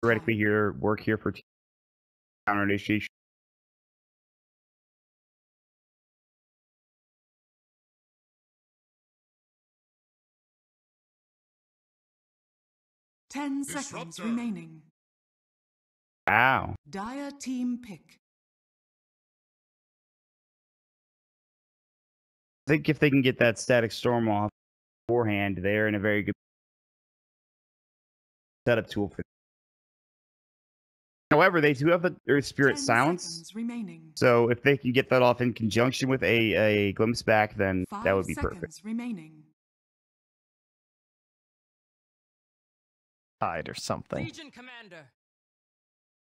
theoretically here work here for counter initiation. Ten seconds remaining. Wow. Dire team pick. I think if they can get that static storm off beforehand, they're in a very good setup tool for. However, they do have the Earth Spirit Silence. So if they can get that off in conjunction with a Glimpse Back, then that would be perfect. Remaining. Tide or something. Legion Commander.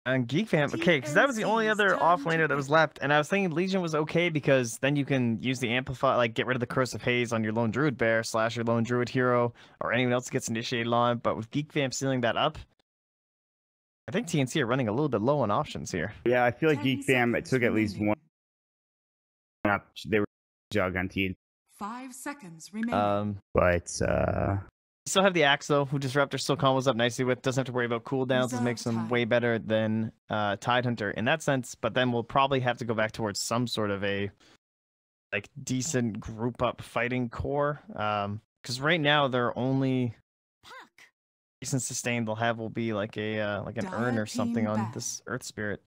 And Geek Fam, okay, because that was the only other offlaner that was left, and I was thinking Legion was okay because then you can use the Amplify, like get rid of the Curse of Haze on your Lone Druid Bear / your Lone Druid Hero, or anyone else gets initiated on. But with Geek Fam sealing that up, I think TNC are running a little bit low on options here. Yeah, I feel like Geek Fam took at least one. They were jug on TNC. 5 seconds remaining. But still have the Axe though, who Disruptor still combos up nicely with. Doesn't have to worry about cooldowns. This makes them way better than Tidehunter in that sense. But then we'll probably have to go back towards some sort of a like decent group up fighting core. Because right now their only decent sustain they'll have will be like a like an urn or something on this Earth Spirit.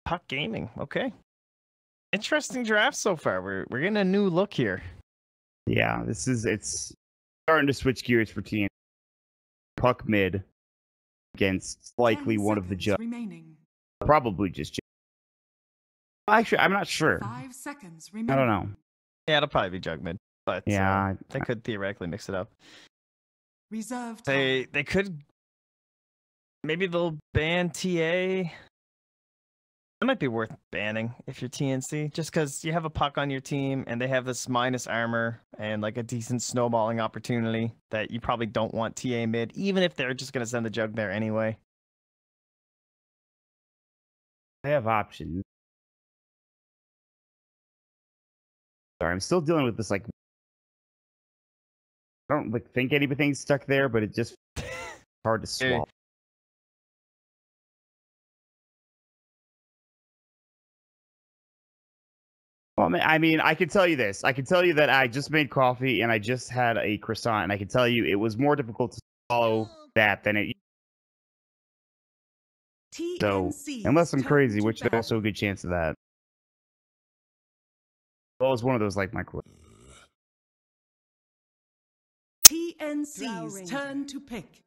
Puck Gaming, okay. Interesting draft so far. We're getting a new look here. Yeah, it's starting to switch gears for TNC. Puck mid against likely one of the judges. Probably just. Actually, I'm not sure. 5 seconds remaining. I don't know. Yeah, it'll probably be jug mid, but yeah, they could theoretically mix it up. Reserved. They could. Maybe they'll ban TA. That might be worth banning if you're TNC, just because you have a puck on your team and they have this minus armor and like a decent snowballing opportunity that you probably don't want TA mid, even if they're just going to send the jug there anyway. They have options. Sorry, I'm still dealing with this, like, I don't like think anything's stuck there, but it just hard to swallow. Well, I mean, I can tell you this. I can tell you that I just made coffee and I just had a croissant, and I can tell you it was more difficult to swallow that than it. So, unless I'm crazy, which there's also a good chance of that. Well, it's one of those like micro. TNC's turn to pick.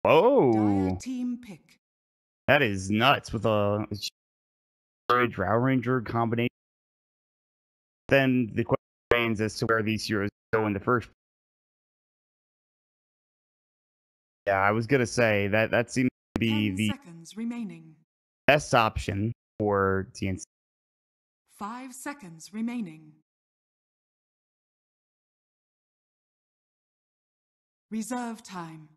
Oh, team pick. That is nuts with a Drow Ranger combination. Then the question remains as to where these heroes go in the first. Yeah, I was gonna say that seems to be the best option for TNC. 5 seconds remaining. Reserve time.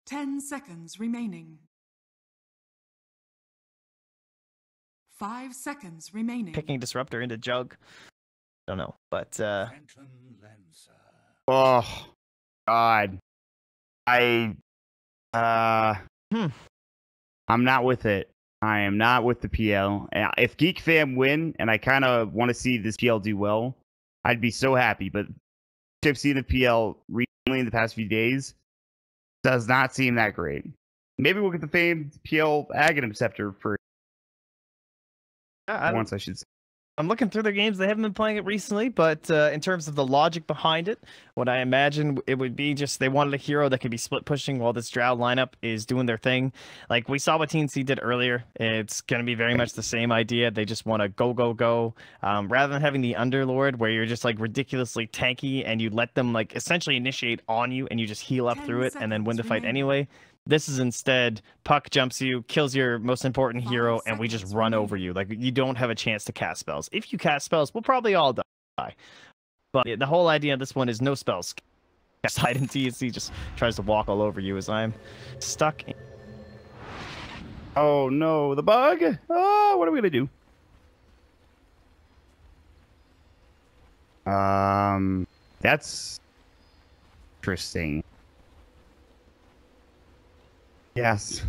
Ten seconds remaining. 5 seconds remaining. Picking Disruptor into jug. Don't know, but oh God, I'm not with it. I am not with the PL. If Geek Fam win, and I kind of want to see this PL do well, I'd be so happy. But I've seen the PL recently in the past few days. Does not seem that great. Maybe we'll get the famed PL Aghanim Scepter for once, I should say. I'm looking through their games. They haven't been playing it recently, but in terms of the logic behind it, what I imagine it would be just they wanted a hero that could be split pushing while this Drow lineup is doing their thing. Like we saw what TNC did earlier. It's going to be very much the same idea. They just want to go, go, go. Rather than having the Underlord where you're just like ridiculously tanky and you let them like essentially initiate on you and you just heal up through it and then win the fight anyway. This is instead, Puck jumps you, kills your most important hero, and we just run over you. Like, you don't have a chance to cast spells. If you cast spells, we'll probably all die. But the whole idea of this one is no spells. Side and TNC just tries to walk all over you as I'm stuck. Oh no, the bug! Oh, what are we gonna do? That's interesting. Yes.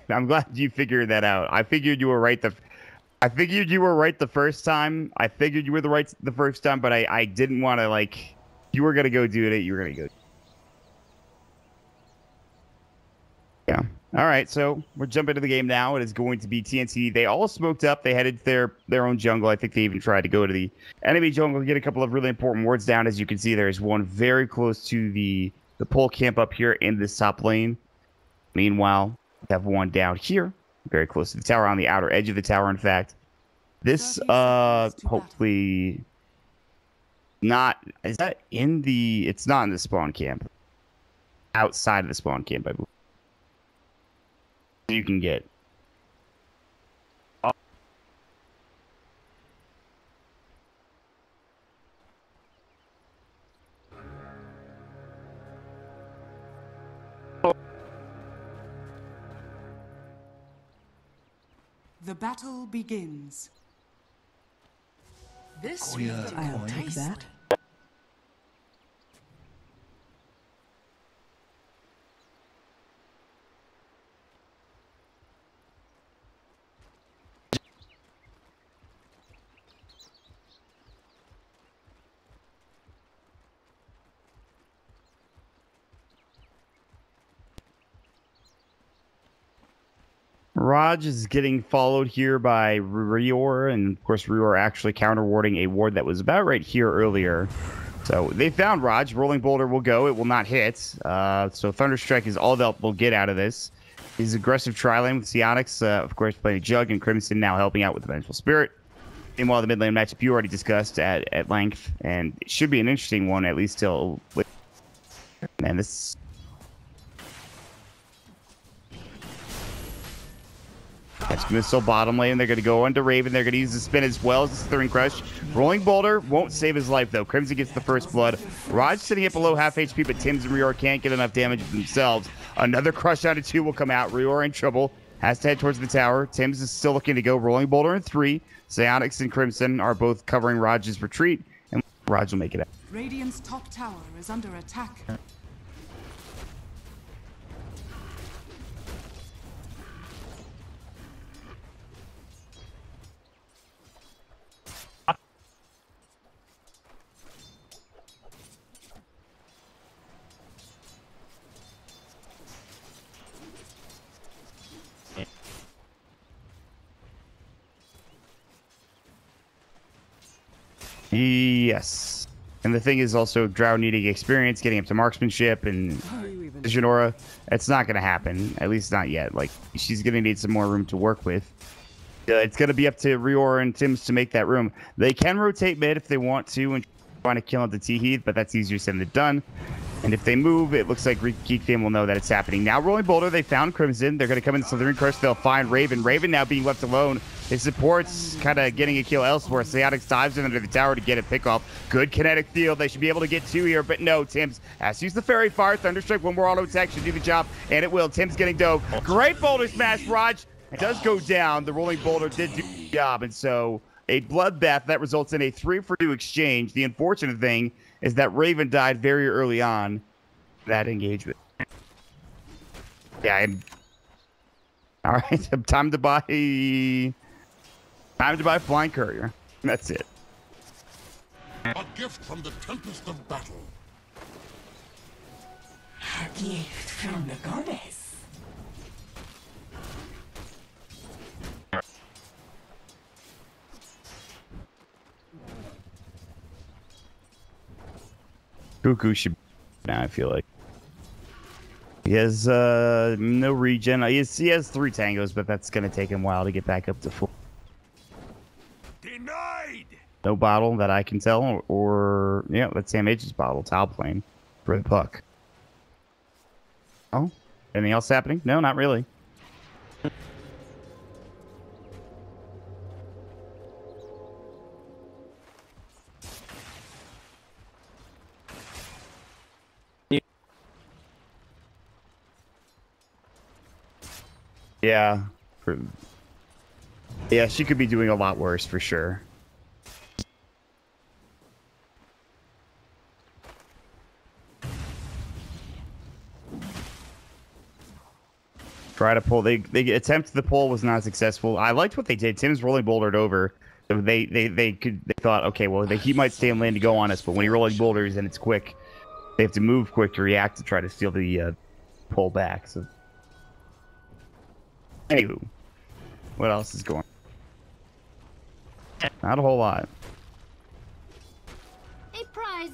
I'm glad you figured that out. I figured you were right the first time. I figured you were the first time, but I didn't want to, like, you were gonna go do it, you were gonna go. Yeah. All right, so we're jumping into the game now. It is going to be TNC. They all smoked up. They headed to their own jungle. I think they even tried to go to the enemy jungle, get a couple of really important wards down. As you can see, there's one very close to the pole camp up here in this top lane. Meanwhile, we have one down here, very close to the tower, on the outer edge of the tower, in fact. This, hopefully not, is that in the, it's not in the spawn camp. Outside of the spawn camp, I believe. You can get. The battle begins. This I'll take that. Raj is getting followed here by Rior, and of course Rior actually counter-warding a ward that was about right here earlier. So they found Raj. Rolling Boulder will go. It will not hit. So Thunderstrike is all that we'll get out of this. His aggressive tri-lane with Psionics, of course, playing Jug, and Crimson now helping out with the Vengeful Spirit. Meanwhile, the mid lane matchup you already discussed at length, and it should be an interesting one, at least till... Man, this... Catch Missile bottom lane. They're going to go into Raven. They're going to use the spin as well as the Slithering Crush. Rolling Boulder won't save his life, though. Crimson gets the first blood. Raj sitting at below half HP, but Tim's and Rior can't get enough damage themselves. Another Crush out of 2 will come out. Rior in trouble. Has to head towards the tower. Tim's is still looking to go. Rolling Boulder in 3. Psionics and Crimson are both covering Raj's retreat, and Raj will make it out. Radiant's top tower is under attack. Yes. And the thing is also Drow needing experience, getting up to marksmanship and Vision Aura. It's not going to happen. At least not yet. Like, she's going to need some more room to work with. It's going to be up to Rior and Tims to make that room. They can rotate mid if they want to and try to kill into T-Heath, but that's easier said than done. And if they move, it looks like geekfam will know that it's happening. Now Rolling Boulder, they found Crimson. They're going to come in Slithering Crush. They'll find Raven. Raven now being left alone. His support's kind of getting a kill elsewhere. Psionics dives in under the tower to get a pick-off. Good kinetic field. They should be able to get 2 here, but no. Tim's has to use the Fairy Fire. Thunderstrike, one more auto attack should do the job, and it will. Tim's getting dove. Great Boulder Smash. Raj does go down. The Rolling Boulder did do the job, and so a bloodbath that results in a 3-for-2 exchange. The unfortunate thing is that Raven died very early on that engagement. Yeah, all right. Time to buy Flying Courier. That's it. A gift from the tempest of battle. A gift from the goddess. Cuckoo should now, I feel like. He has no regen. He has 3 tangos, but that's going to take him a while to get back up to full. Denied! No bottle that I can tell, or yeah, that's Sam H's bottle, tile plane for the puck. Oh, anything else happening? No, not really. Yeah. Yeah, she could be doing a lot worse for sure. Try to pull. They attempted the pull, was not successful. I liked what they did. Tim's rolling bouldered over. So they thought, okay, well, he might stay in lane to go on us, but when he rolling boulders and it's quick, they have to move quick to react to try to steal the pull back. So, anywho, what else is going on? Not a whole lot. A prize.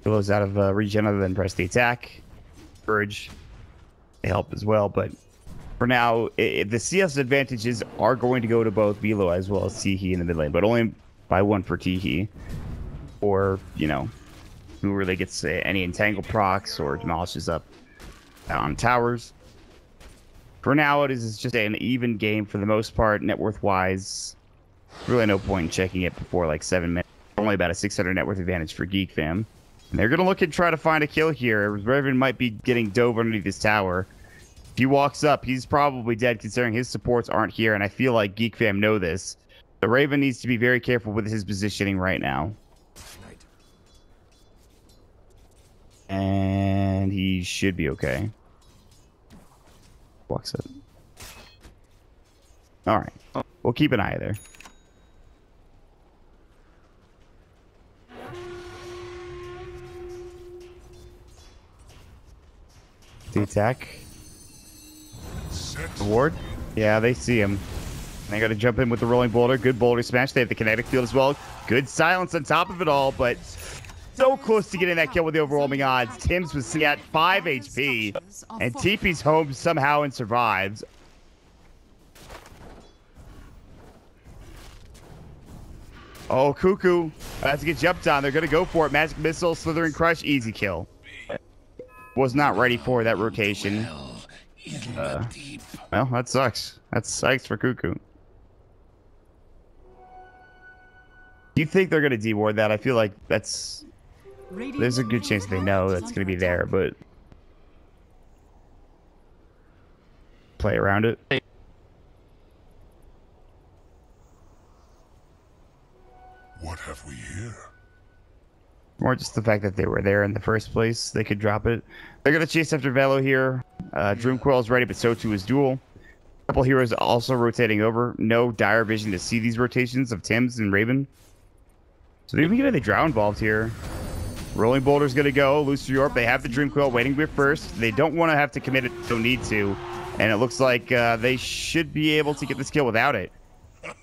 Goes out of regen other than press the attack. Courage. They help as well, but for now, the CS advantages are going to go to both Velo as well as Teehee in the mid lane, but only by 1 for Teehee. Or, you know, who really gets any entangle procs or demolishes up on towers. For now, it is just an even game for the most part, net worth wise. Really no point in checking it before like 7 minutes. Only about a 600 net worth advantage for Geek fam. And they're going to look and try to find a kill here. Raven might be getting dove underneath this tower. If he walks up, he's probably dead considering his supports aren't here. And I feel like Geek fam know this. The Raven needs to be very careful with his positioning right now. And he should be okay. Walks up. All right. We'll keep an eye there. The attack. The ward. Yeah, they see him. They got to jump in with the rolling boulder. Good boulder smash. They have the kinetic field as well. Good silence on top of it all, but so close to getting that kill with the overwhelming odds. Tim's was at 5 HP, and TP's home somehow and survives. Oh, Cuckoo has to get jumped on. They're going to go for it. Magic Missile, Slithering Crush, easy kill. Was not ready for that rotation. Well, that sucks. That sucks for Cuckoo. Do you think they're going to deward that? I feel like that's... There's a good chance they know that's going to be there, but... Play around it. What have we here? More just the fact that they were there in the first place. They could drop it. They're going to chase after Velo here. Dreamcoil is ready, but so too is Duel. A couple heroes also rotating over. No dire vision to see these rotations of Tim's and Raven. So they're even getting the Drow involved here. Rolling Boulder's going to go. Looser Yorp. They have the Dreamcoil waiting with first. They don't want to have to commit it. Don't need to. And it looks like they should be able to get this kill without it.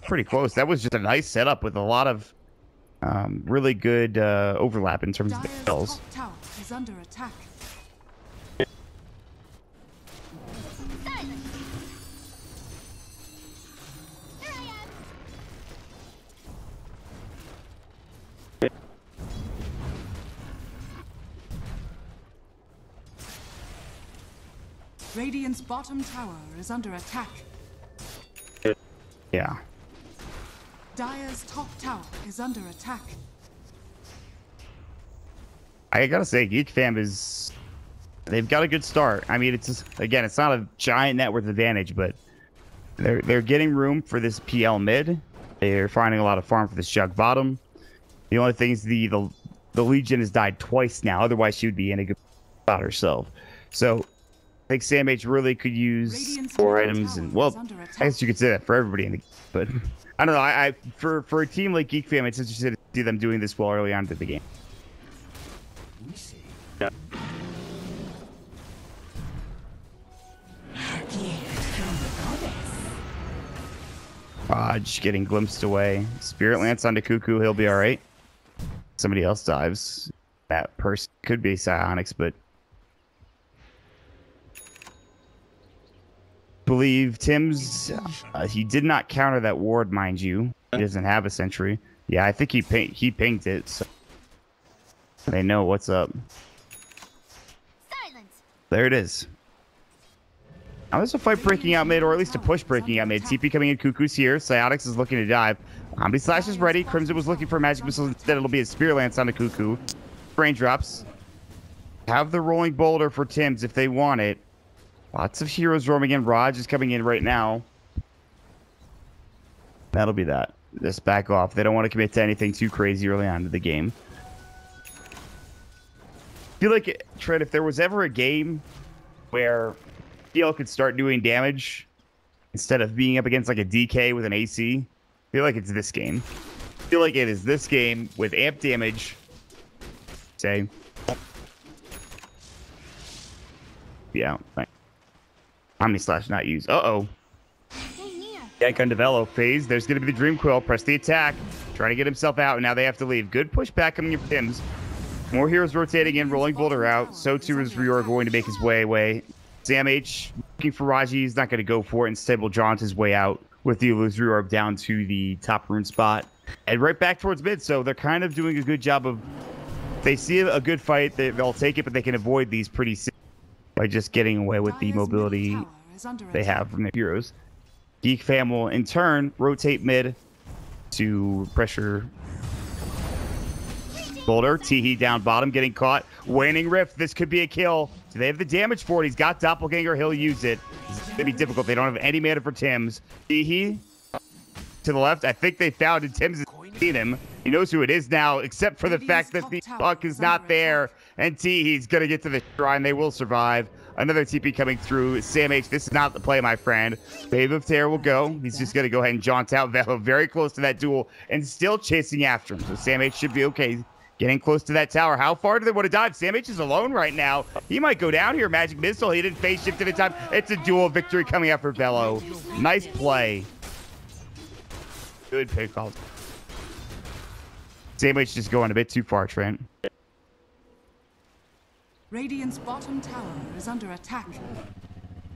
Pretty close. That was just a nice setup with a lot of really good overlap in terms of the kills. Tower is under attack. Here I am. Radiant's bottom tower is under attack. Yeah. Dire's top tower is under attack. I gotta say, Geek fam is... They've got a good start. I mean, it's just, again, it's not a giant net worth advantage, but they're getting room for this PL mid. They're finding a lot of farm for this jug bottom. The only thing is the Legion has died twice now. Otherwise, she would be in a good spot herself. So I think Sam H really could use 4 items, and well, I guess you could say that for everybody in the. But I don't know. For a team like Geek fam, it's interesting to see them doing this well early on to the game. Yeah. Just getting glimpsed away. Spirit Lance onto Cuckoo. He'll be all right. Somebody else dives. That person could be Psionics, but believe Tim's. He did not counter that ward, mind you. He doesn't have a sentry. Yeah, I think he pinged it. So they know what's up. Silence. There it is. Now there's a fight breaking out mid, or at least a push breaking out mid. TP coming in, Cuckoo's here. Psionics is looking to dive. Omni Slash is ready. Crimson was looking for Magic Missile. Instead, it'll be a Spear Lance on the Cuckoo. Raindrops. Have the Rolling Boulder for Tim's if they want it. Lots of heroes roaming in. Raj is coming in right now. That'll be that. just back off. They don't want to commit to anything too crazy early on in the game. I feel like, Trent, if there was ever a game where PL could start doing damage instead of being up against like a DK with an AC, I feel like it's this game. I feel like it is this game with amp damage. Say. Yeah. Omni-slash not used. Uh-oh. Yank on develop phase. There's going to be the Dream Quill. Press the attack. Trying to get himself out, and now they have to leave. Good pushback coming in from Tim's. More heroes rotating in, rolling Boulder out. So too is Rior going to make his way away. Sam H looking for Raji. He's not going to go for it. Instead, will jaunt his way out with the illusory orb down to the top rune spot. And right back towards mid, so they're kind of doing a good job of... If they see a good fight, they'll take it, but they can avoid these pretty soon by just getting away with the mobility they have from their heroes. Geek fam will, in turn, rotate mid to pressure Boulder. Teehee down bottom, getting caught. Waning Rift. This could be a kill. Do they have the damage for it? He's got Doppelganger. He'll use it. It's going to be difficult. They don't have any mana for Tim's. Teehee to the left. I think they found it. Tim's has seen him. He knows who it is now, except for the fact that the puck is not there. And Teehee's going to get to the shrine. They will survive. Another TP coming through. Sam H, this is not the play, my friend. Wave of Terror will go. He's just going to go ahead and jaunt out Velo very close to that duel and still chasing after him. So Sam H should be okay. Getting close to that tower. How far do they want to dive? Sam H is alone right now. He might go down here. Magic Missile. He didn't phase shift at a time. It's a duel victory coming out for Velo. Nice play. Good pick call. Sam H just going a bit too far, Trent. Radiant's bottom tower is under attack.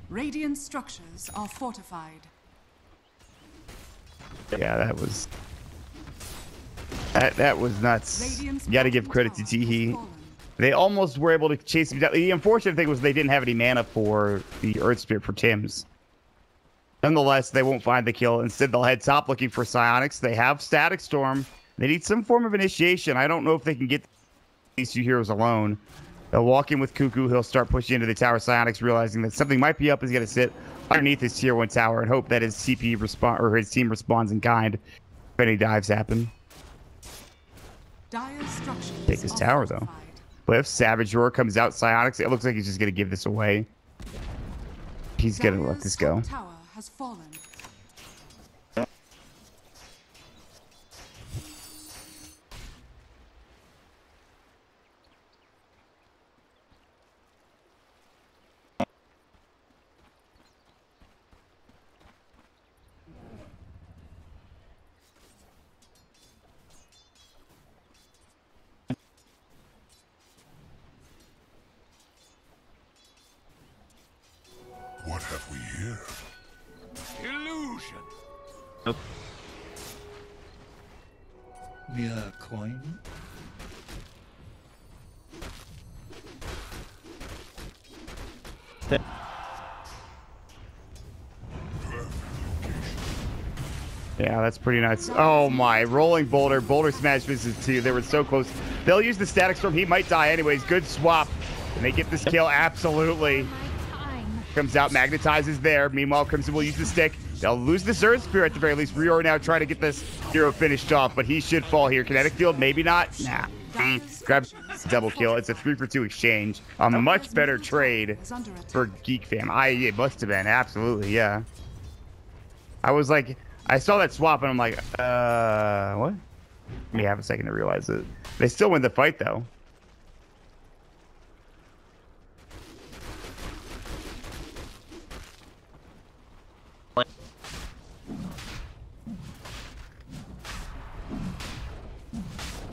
Radiant structures are fortified. Yeah, that was nuts. You got to give credit to Teehee. They almost were able to chase him down. The unfortunate thing was they didn't have any mana for the Earth Spirit for Tim's. Nonetheless, they won't find the kill. Instead, they'll head top looking for Psionics. They have Static Storm. They need some form of initiation. I don't know if they can get these two heroes alone. They'll walk in with Cuckoo. He'll start pushing into the tower. Psionics, realizing that something might be up, is going to sit underneath his tier 1 tower and hope that his CP or his team responds in kind if any dives happen. Take his tower though. But if Savage Roar comes out, Psionics, it looks like he's just going to give this away. He's going to let this go. Tower has fallen. What have we here? Illusion. Nope. Mere coin? Yeah, that's pretty nuts. Oh my, rolling Boulder. Boulder smash misses too. They were so close. They'll use the Static Storm. He might die anyways. Good swap. Can they get this kill? Absolutely. Comes out, magnetizes there. Meanwhile, Crimson will use the stick. They'll lose the Earth Spirit at the very least. Rior now trying to get this hero finished off, but he should fall here. Kinetic Field, maybe not. Nah. Grabs double kill. It's a 3-for-2 exchange. A much better trade for Geek fam. It must have been. Absolutely, yeah. I was like, I saw that swap and I'm like, what? Let me have a second to realize it. They still win the fight though.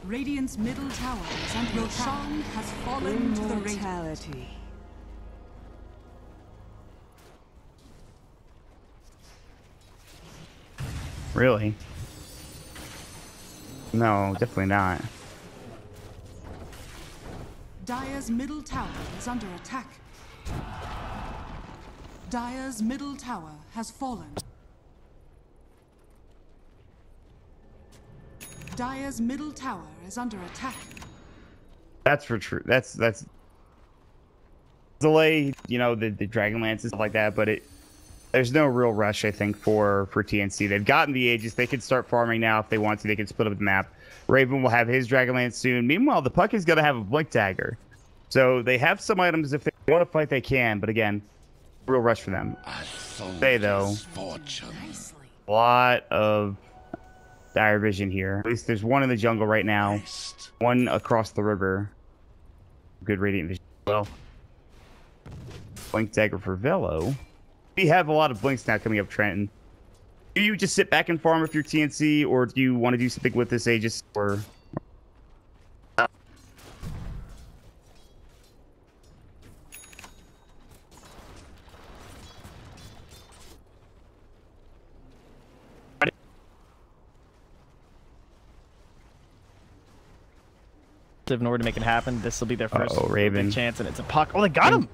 Radiant's middle tower is under attack. Has fallen to the Immortality. Really? No, definitely not. Dire's middle tower is under attack. Dire's middle tower has fallen. Dire's middle tower is under attack. That's for true. That's delay, you know, the Dragonlance and stuff like that, but There's no real rush, I think, for TNC. They've gotten the Aegis. They can start farming now if they want to. They can split up the map. Raven will have his Dragonlance soon. Meanwhile, the Puck is going to have a Blink Dagger. So they have some items. If they want to fight, they can. But again, real rush for them. They, though, a lot of dire vision here. At least there's one in the jungle right now. One across the river. Good radiant vision as well. Blink Dagger for Velo. We have a lot of blinks now coming up, Trenton. Do you just sit back and farm if you're TNC, or do you want to do something with this Aegis? Or in order to make it happen, this will be their first Raven big chance, and it's a Puck. Oh, they got him!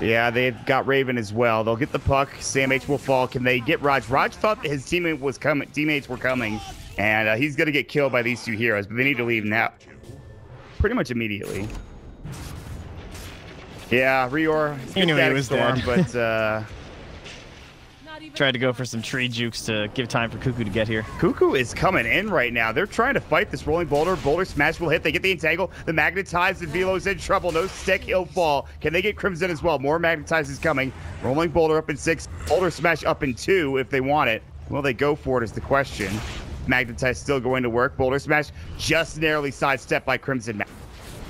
Yeah, they've got Raven as well. They'll get the Puck. Sam H will fall. Can they get Raj? Raj thought that his teammates were coming, and he's going to get killed by these two heroes, but they need to leave now. Pretty much immediately. Yeah, Rior. He knew he was storm, dead. But tried to go for some tree jukes to give time for Cuckoo to get here. Cuckoo is coming in right now. They're trying to fight this rolling boulder. Boulder smash will hit. They get the entangle. The magnetize, and Velo's in trouble. No stick. He'll fall. Can they get Crimson as well? More magnetize is coming. Rolling boulder up in 6. Boulder smash up in 2 if they want it. Will they go for it is the question. Magnetize still going to work. Boulder smash just narrowly sidestepped by Crimson.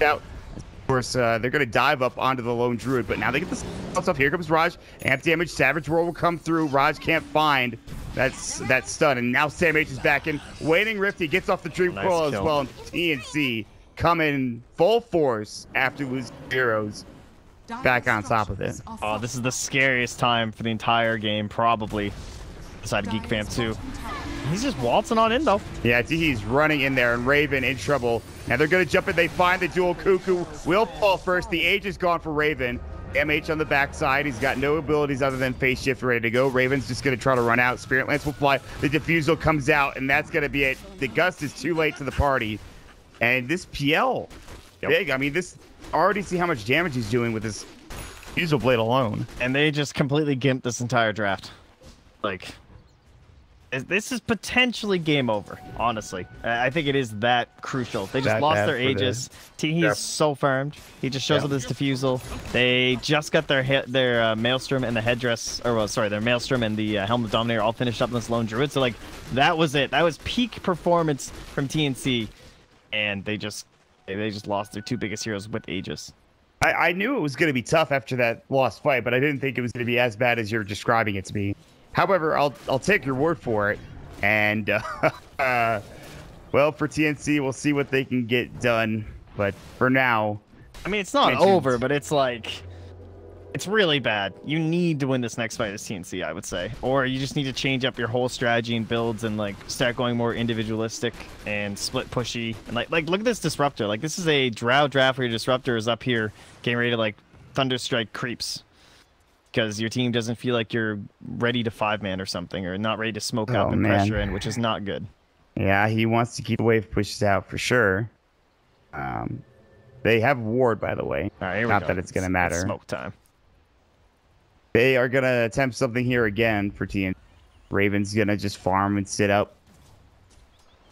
Out. Of course, they're going to dive up onto the lone druid, but now they get the stuff. Here comes Raj. Amp damage. Savage Roar will come through. Raj can't find that stun, and now Sam H is back in. Waiting Rift. He gets off the Dream Coil as well, and TNC coming full force after losing heroes. Back on top of it. Oh, this is the scariest time for the entire game, probably. Beside Geek Fam, too. He's just waltzing on in, though. Yeah, he's running in there, and Raven in trouble. Now they're going to jump in. They find the dual. Cuckoo will fall first. The Age is gone for Raven. MH on the backside. He's got no abilities other than Phase Shift ready to go. Raven's just going to try to run out. Spirit Lance will fly. The Diffusal comes out, and that's going to be it. The Gust is too late to the party. And this PL, big. I mean, this already see how much damage he's doing with this Diffusal Blade alone. And they just completely gimped this entire draft. Like... this is potentially game over, honestly. I think it is that crucial. They just lost their Aegis. He's so farmed. He just shows up this Diffusal. They just got their Maelstrom and the headdress, or well, sorry, their Maelstrom and the Helm of Dominator all finished up in this lone druid. So like, that was it. That was peak performance from TNC, and they just lost their 2 biggest heroes with Aegis. I knew it was going to be tough after that lost fight, but I didn't think it was going to be as bad as you're describing it to be. However, I'll take your word for it, and well, for TNC, we'll see what they can get done. But for now, I mean, it's not over, but it's like, it's really bad. You need to win this next fight as TNC, I would say, or you just need to change up your whole strategy and builds and like start going more individualistic and split pushy. And like look at this disruptor. Like, this is a Drow draft where your disruptor is up here getting ready to like thunderstrike creeps. Because your team doesn't feel like you're ready to 5-man or something, or not ready to smoke up and pressure in, which is not good. Yeah, he wants to keep the wave pushes out for sure. They have ward, by the way. All right, here we not go. That it's going to matter. It's smoke time. They are going to attempt something here again for TNC. Raven's going to just farm and sit up.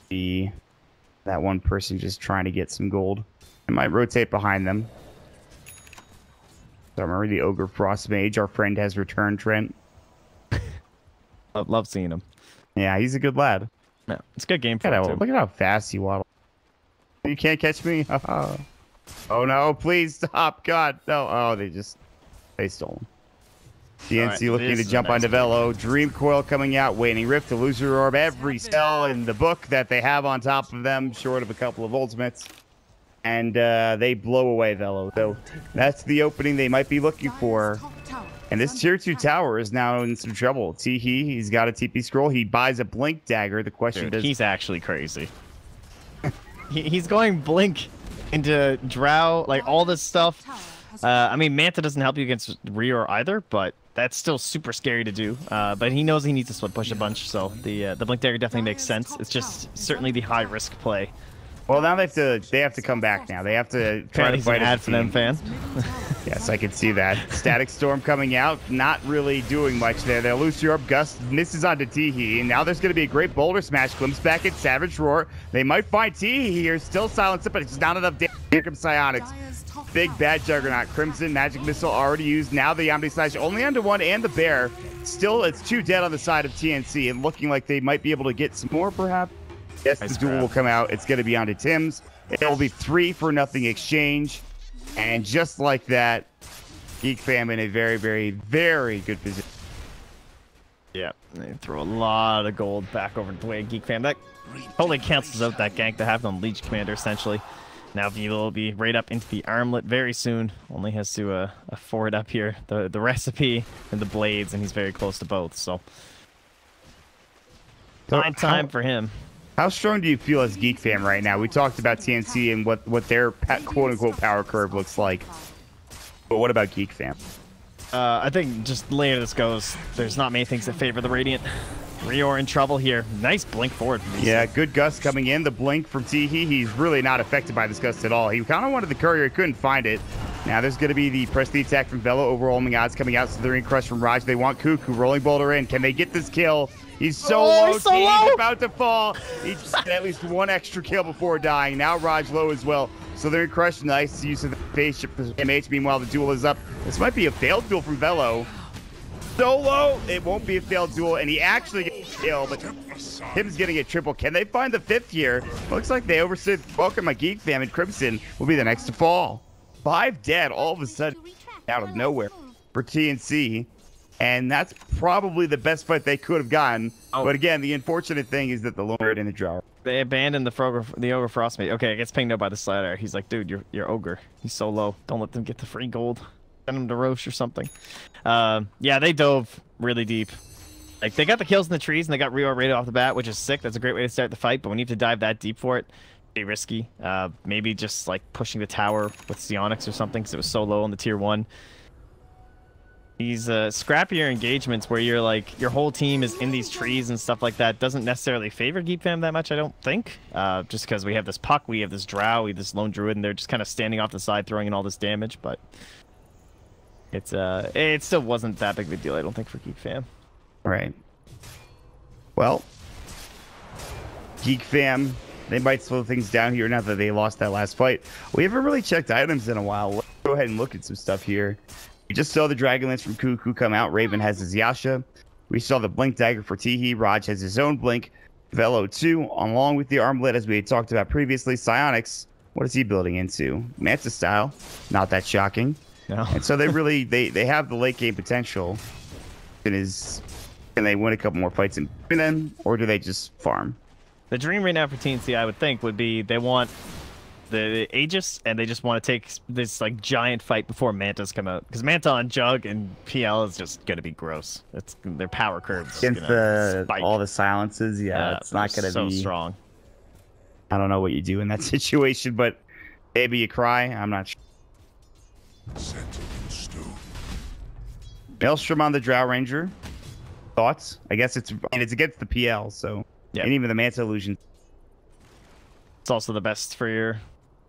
That one person just trying to get some gold. It might rotate behind them. So remember the Ogre Frost Mage. Our friend has returned, Trent. Love seeing him. Yeah, he's a good lad. Yeah, it's a good game for him, too. Look at how fast he waddles. You can't catch me? Oh, no, please stop. God, no. Oh, they stole him. TNC looking to jump onto Velo. Dream Coil coming out. Waning Rift, Illusory Orb. Every spell in the book that they have on top of them, short of a couple of ultimates. And they blow away Velo. So that's the opening they might be looking for. And this tier 2 tower is now in some trouble. He's got a TP scroll. He buys a Blink Dagger. The question is... he's actually crazy. He's going Blink into Drow, like all this stuff. I mean, Manta doesn't help you against Rior either, but that's still super scary to do. But he knows he needs to split push a bunch, so the Blink Dagger definitely makes sense. It's just certainly the high risk play. Well, now they have to come back now. They have to try to fight an ad for them, fan. Yes, I can see that. Static Storm coming out, not really doing much there. They'll lose Europe. Gust misses onto Teehee, and now there's going to be a great Boulder Smash. Glimpse back at Savage Roar. They might find Teehee here, still silenced it, but it's not enough damage. Here comes Psionics. Big bad Juggernaut. Crimson, Magic Missile already used. Now the Omni Slash only onto one, and the Bear. Still, it's 2 dead on the side of TNC, and looking like they might be able to get some more, perhaps. Yes, the duel will come out. It's going to be onto Tim's. It will be 3-for-0 exchange. And just like that, Geek Fam in a very, very, very good position. Yeah, they throw a lot of gold back over the way of Geek Fam. That totally cancels out that gank that happened on Leech Commander, essentially. Now Viva will be right up into the armlet very soon. Only has to forward up here the recipe and the blades, and he's very close to both. So, fine time for him. How strong do you feel as Geek Fam right now? We talked about TNC and what their quote-unquote power curve looks like. But what about Geek Fam? I think just later this goes, there's not many things that favor the Radiant. Rior in trouble here. Nice blink forward. Yeah, good gust coming in. The blink from Teehee. He's really not affected by this gust at all. He kind of wanted the courier. He couldn't find it. Now there's going to be the press the attack from Velo. Overwhelming odds coming out. Slithering Crush from Raj. They want Cuckoo. Rolling Boulder in. Can they get this kill? He's so low. So He's about to fall. He just had at least 1 extra kill before dying. Now Raj low as well. Slithering Crush. Nice use of the face shift for MH. Meanwhile, the duel is up. This might be a failed duel from Velo. So low, it won't be a failed duel, and he actually gets a kill, but Tim's getting a triple. Can they find the 5th here? Looks like they overstood. Welcome, my Geek Fam, and Crimson will be the next to fall. 5 dead all of a sudden out of nowhere for TNC, and that's probably the best fight they could have gotten. Oh. But again, the unfortunate thing is that the lone in the drawer. They abandoned the Ogre Frostmate. Okay, it gets pinged out by the slider. He's like, dude, you're Ogre. He's so low. Don't let them get the free gold. Send him to Roche or something. Yeah, they dove really deep. Like, they got the kills in the trees, and they got Rio rated off the bat, which is sick. That's a great way to start the fight, but when you have to dive that deep for it, pretty risky. Maybe just, like, pushing the tower with Psionics or something, because it was so low on the tier 1. These scrappier engagements where you're, like, your whole team is in these trees and stuff like that doesn't necessarily favor Geek Fam that much, I don't think. Just because we have this Puck, we have this Drow, we have this Lone Druid, and they're just kind of standing off the side throwing in all this damage, but... it still wasn't that big of a deal, I don't think, for Geek Fam. Right. Well, Geek Fam, they might slow things down here now that they lost that last fight. We haven't really checked items in a while. Let's go ahead and look at some stuff here. We just saw the Dragonlance from Cuckoo come out. Raven has his Yasha. We saw the Blink Dagger for Teehee. Raj has his own Blink. Velo 2, along with the Armlet, as we had talked about previously. Psionics, what is he building into? Manta style. Not that shocking. No. And so they really they have the late game potential. Can they win a couple more fights in them, or do they just farm? The dream right now for TNC, I would think, would be they want the Aegis, and they just want to take this like giant fight before Mantas come out, because Manta on Jug and PL is just gonna be gross. It's their power curves against all the silences. Yeah, it's not gonna so be strong. I don't know what you do in that situation, but maybe you cry. I'm not sure. Maelstrom on the Drow Ranger. Thoughts? I guess it's against the PL, so yeah. And even the Manta illusion. It's also the best for your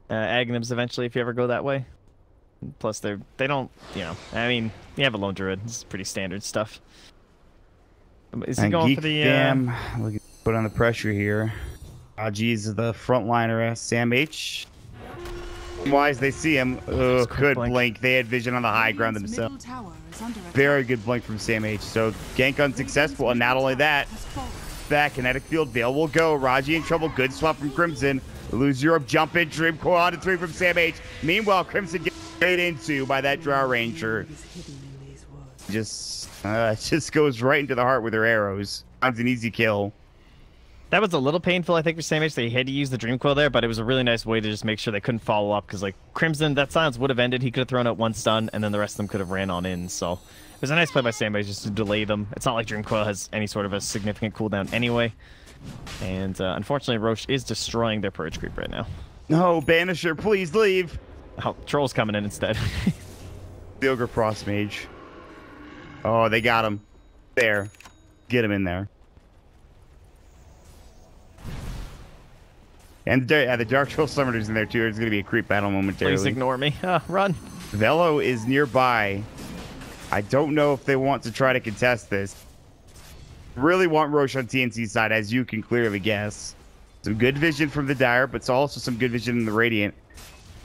Aghanims eventually if you ever go that way. Plus they don't, I mean, you have a Lone Druid. This is pretty standard stuff. Is he going Geek for the Fam, look at put on the pressure here. Geez, the frontliner Sam H. Wise, they see him. Oh, good blink. They had vision on the high ground themselves. Very good blink from Sam H. So gank unsuccessful, and not only that, back kinetic field. Veil will go. Raji in trouble. Good swap from Crimson. Lose Europe. Jump in. Dream core on to 3 from Sam H. Meanwhile, Crimson gets straight into by that Drow Ranger. It just goes right into the heart with her arrows. Sounds an easy kill. That was a little painful, I think, for Sam H. They had to use the Dream Coil there, but it was a really nice way to just make sure they couldn't follow up, because, like, Crimson, that silence would have ended. He could have thrown out 1 stun, and then the rest of them could have ran on in, so it was a nice play by Sam H. just to delay them. It's not like Dream Coil has any sort of a significant cooldown anyway, and unfortunately, Roche is destroying their Purge Creep right now. No, Banisher, please leave. Oh, Troll's coming in instead. The Ogre Frost Mage. Oh, they got him. There. Get him in there. And the Dark Troll Summoner's in there too. It's going to be a creep battle momentarily. Please ignore me. Run. Velo is nearby. I don't know if they want to try to contest this. Really want Roche on TNC's side, as you can clearly guess. Some good vision from the Dire, but it's also some good vision in the Radiant.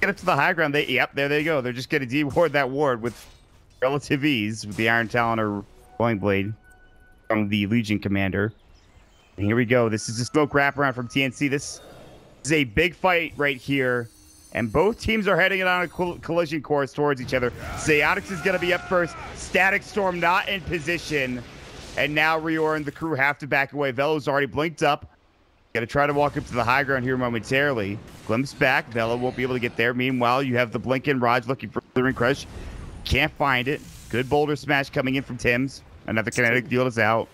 Get up to the high ground. Yep, there they go. They're just going to de-ward that ward with relative ease with the Iron Talon or Blowing Blade from the Legion Commander. And here we go. This is a smoke wraparound from TNC. This is a big fight right here. And both teams are heading on a collision course towards each other. Psionics is going to be up first. Static Storm not in position. And now Rior and the crew have to back away. Velo's already blinked up. Got to try to walk up to the high ground here momentarily. Glimpse back. Velo won't be able to get there. Meanwhile, you have the blink in. Raj looking for the ring crush. Can't find it. Good boulder smash coming in from Tim's. Another kinetic deal is out.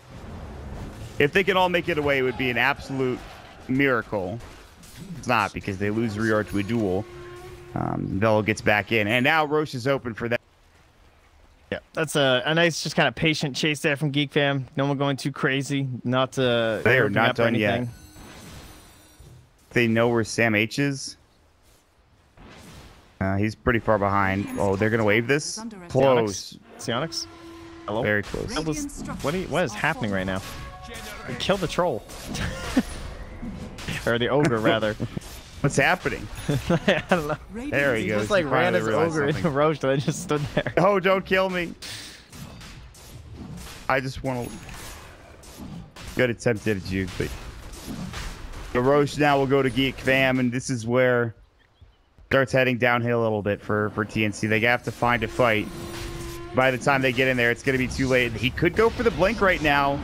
If they can all make it away, it would be an absolute miracle. It's not, because they lose Rior to a duel. Velo gets back in. And now Roche is open for that. Yeah, that's a nice, just kind of patient chase there from Geek Fam. No one going too crazy. Not they are not done yet. They know where Sam H is. He's pretty far behind. Oh, they're gonna wave this. Close. Psionics? Hello. Very close. What is happening right now? We killed the troll, or the ogre rather. What's happening? I don't know. There he goes. Just like ran his ogre into Roche, and I just stood there. Oh, don't kill me. I just want to. Good attempt at a juke, but the Roche now will go to Geek Fam, and this is where it starts heading downhill a little bit for TNC. They have to find a fight. By the time they get in there, it's going to be too late. He could go for the blink right now.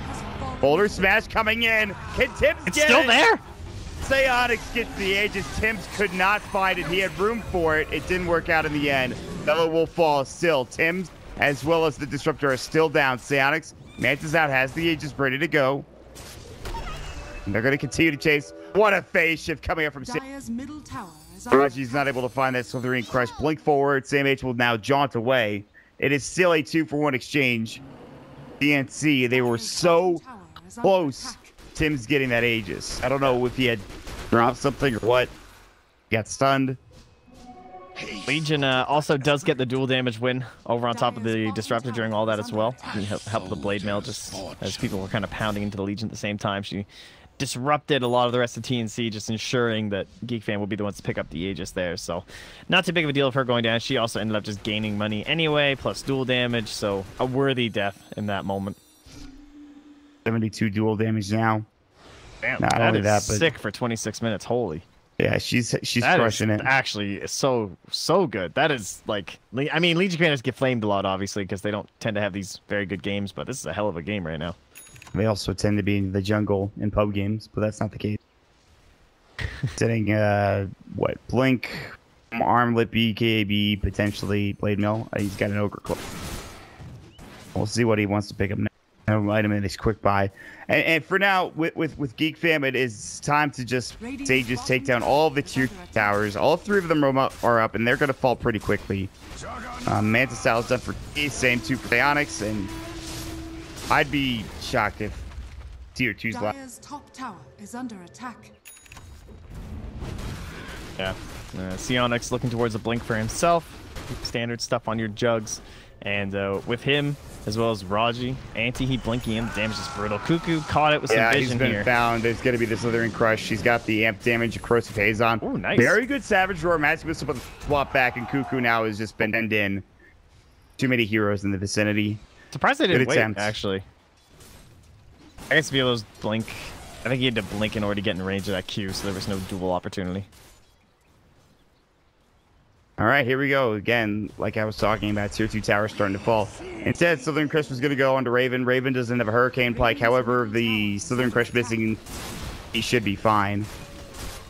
Boulder smash coming in. Can Tims It's get still it? there? Psionics gets the Aegis. Tims could not find it. He had room for it. It didn't work out in the end. Velo will fall still. Tims, as well as the Disruptor, are still down. Psionics, Mantis out, has the Aegis ready to go. And they're going to continue to chase. What a phase shift coming up from Dire's middle tower is Raji's not able to find that Slithering Crush. Blink forward. Sam H will now jaunt away. It is still a 2-for-1 exchange. TNC, they were so close. Tim's getting that Aegis. I don't know if he had dropped something or what. Got stunned. Legion also does get the dual damage win over on top of the Disruptor during all that as well. Can help the Blade Mail just as people were kind of pounding into the Legion at the same time. She disrupted a lot of the rest of TNC, just ensuring that Geek Fam will be the ones to pick up the Aegis there. So not too big of a deal of her going down. She also ended up just gaining money anyway, plus dual damage. So a worthy death in that moment. 72 dual damage now. Damn, not only that, but sick for 26 minutes. Holy. Yeah, she's crushing it. Actually, so good. That is like, I mean, Legion Commanders get flamed a lot, obviously, because they don't tend to have these very good games. But this is a hell of a game right now. They also tend to be in the jungle in pub games, but that's not the case. Sitting, what, Blink, Armlet, BKB, potentially Blade Mill. He's got an Ogre Club. We'll see what he wants to pick up next. Item in this quick buy. And for now, with Geek Fam, it is time to just take down all of the tier towers. All 3 of them are up, and they're going to fall pretty quickly. Mantis Style is done for T, same 2 for Psionics, and I'd be shocked if tier 2's left. Dire's top tower is under attack. Yeah. Psionics looking towards a blink for himself. Standard stuff on your jugs. And with him, as well as Raji, anti-heat blinking in, the damage is brutal. Cuckoo caught it with some vision he's been here. found. There's going to be the Slithering Crush. She's got the amp damage, Corrosive Haze on. Ooh, nice. Very good Savage Roar. Magic Missile, but swap back, and Cuckoo now has just been ended in. Too many heroes in the vicinity. Surprised they didn't Good wait, attempt. actually. I guess Velo's blink. I think he had to blink in order to get in range of that Q, so there was no dual opportunity. All right, here we go. Again, like I was talking about, tier 2 tower starting to fall. Instead, Slithering Crush was going to go onto Raven. Raven doesn't have a Hurricane Pike. However, the Slithering Crush missing, he should be fine.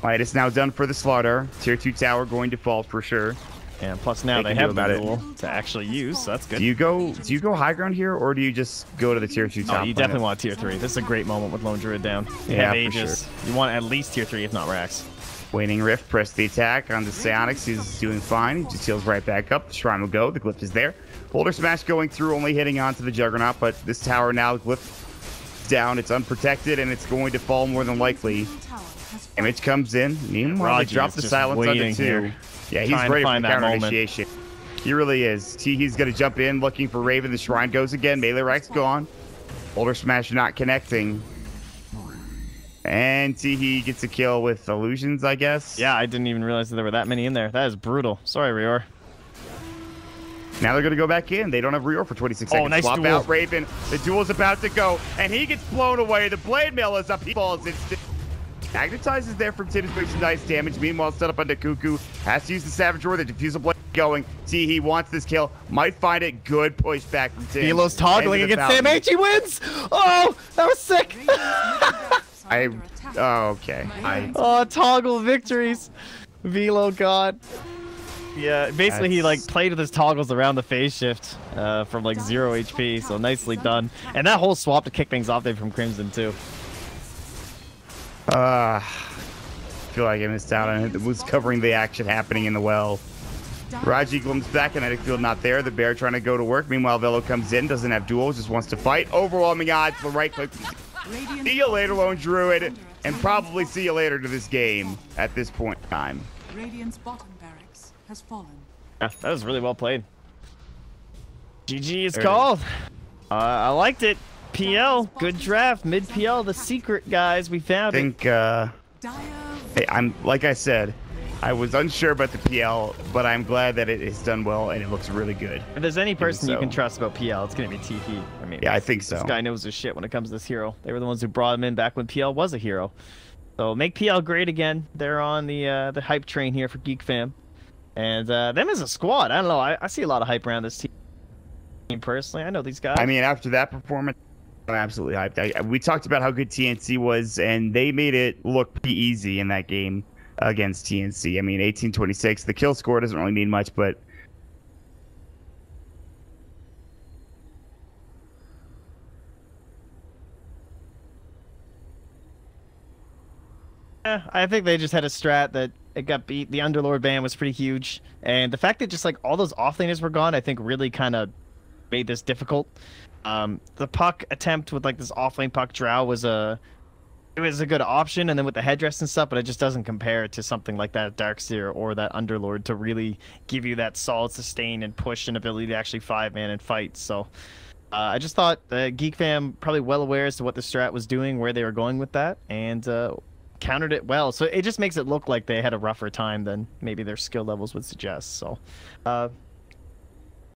All right, it's now done for the slaughter. Tier 2 tower going to fall for sure. And plus now they have the duel to actually use, so that's good. Do you go high ground here, or do you just go to the tier 2 top? No, you definitely want tier 3. This is a great moment with Lone Druid down. You Yeah, have for Aegis. You want at least tier 3, if not Rax. Waning Rift, press the attack on the Psionics. He's doing fine. He just heals right back up. The Shrine will go. The Glyph is there. Boulder Smash going through, only hitting onto the Juggernaut, but this tower now, Glyph down. It's unprotected, and it's going to fall more than likely. Image comes in. Meanwhile, they drop the silence under 2. Yeah, he's ready for counter initiation. He really is. He's going to jump in looking for Raven. The Shrine goes again. Melee Rack's gone. Boulder Smash not connecting. And Teehee gets a kill with illusions, I guess. Yeah, I didn't even realize that there were that many in there. That is brutal. Sorry, Rior. Now they're going to go back in. They don't have Rior for 26 seconds. Nice Swap duel. out Raven. The duel's about to go. And he gets blown away. The Blade Mail is up. He falls. Magnetize is there from Tim, doing some nice damage. Meanwhile, set up onto Cuckoo. Has to use the Savage Roar. The Diffusal Blade going. Teehee wants this kill. Might find it. Good pushback from Tim. Velo's toggling against Sam H. He wins! Oh, that was sick! Okay. Toggle victories. Velo God. Yeah, basically he like played with his toggles around the phase shift from like 0 HP, so nicely done. And that whole swap to kick things off there from Crimson too. Feel like I missed out on it. It was covering the action happening in the well. Raji Gloom's back, Kinetic Field not there. The Bear trying to go to work. Meanwhile, Velo comes in, doesn't have duels, just wants to fight. Overwhelming odds, the right click. See you later, Lone Druid, and probably see you later to this game at this point in time. Radiant's bottom barracks has fallen. Yeah, that was really well played. GG is called. I liked it. PL, good draft. Mid PL, the secret, guys. We found it. Hey, like I said, I was unsure about the PL, but I'm glad that it has done well and it looks really good. If there's any person you can trust about PL, it's going to be Teehee. I mean, yeah, I think so. This guy knows his shit when it comes to this hero. They were the ones who brought him in back when PL was a hero. So make PL great again. They're on the hype train here for Geek Fam. And them as a squad, I don't know. I see a lot of hype around this team personally. I know these guys. I mean, after that performance, I'm absolutely hyped. We talked about how good TNC was, and they made it look pretty easy in that game against TNC. I mean, 18-26. The kill score doesn't really mean much, but I think they just had a strat that it got beat. The Underlord ban was pretty huge, and the fact that just like all those offlaners were gone, I think really kind of made this difficult. The puck attempt with like this offlane puck drow was a good option, and then with the headdress and stuff, but it just doesn't compare to something like that Darkseer or that Underlord to really give you that solid sustain and push and ability to actually 5-man and fight. So I just thought Geek Fam probably well aware as to what the strat was doing, where they were going with that, and countered it well. So it just makes it look like they had a rougher time than maybe their skill levels would suggest. So